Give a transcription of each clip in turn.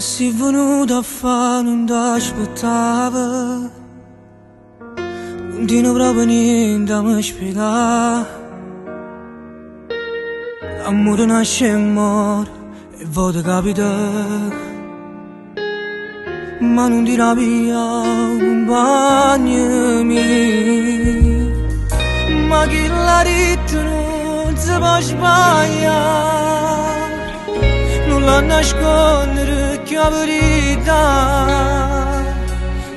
sei venuto a fare non ti aspettavo, non ti proprio niente a mi spiegare. L'amore nasce e muore e vuoi capitare, ma non ti via compagni miei. Ma chi l'ha detto non si può sbagliare, non la nascondere che la verità.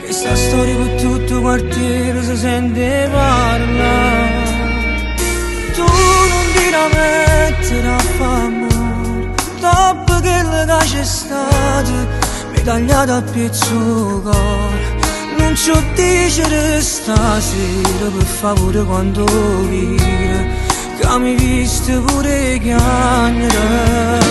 Questa storia per tutto il quartiere si sente parlare. Tu non ti la mettere a fare amore, dopo quello che c'è stato mi tagliato a pezzo il cuore. Non ci dicere stasera per favore quando viene, che mi viste pure chiagnere.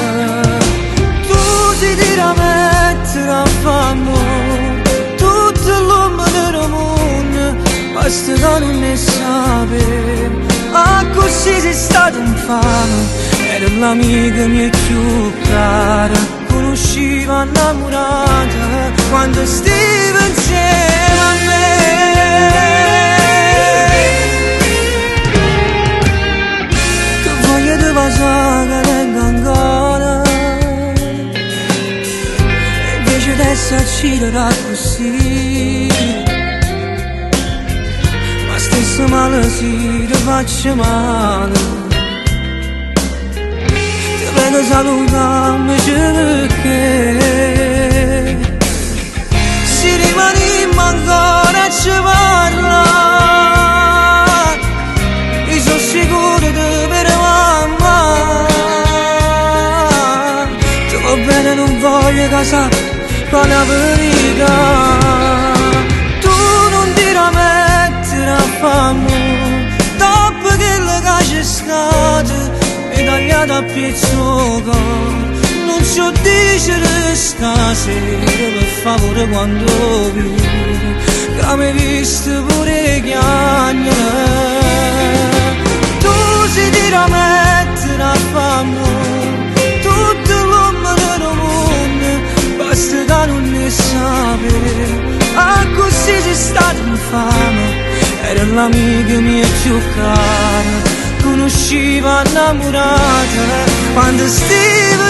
Tu si tira a mettere a fare amore, tutto l'uomo del mondo, basta che non ne sapevo. Ah, così sei stato infame, era l'amica mia più cara, conosciva innamorata quando stivo insieme a me. Che voglia di passare che tengo ancora, e invece adesso ci darà così. Ma stesso male si ti faccio male. Prego salutami perché se rimaniamo ancora a ci parlare, io sono sicuro di avere mamma. Tu va bene, non voglio casare con la verità. Tu non ti mettere a fare dopo quello che c'è stato, tagliato a pezzo cuore. Non ci dicere stasera per favore quando vieni, che mi viste pure chiagnere. Tu si tira a mettere a fare amore, tutto l'uomo del mondo, basta che non ne sapevo. Ah, così sei stato infame, era l'amica mia più cara, conosciva innamorata quando stivo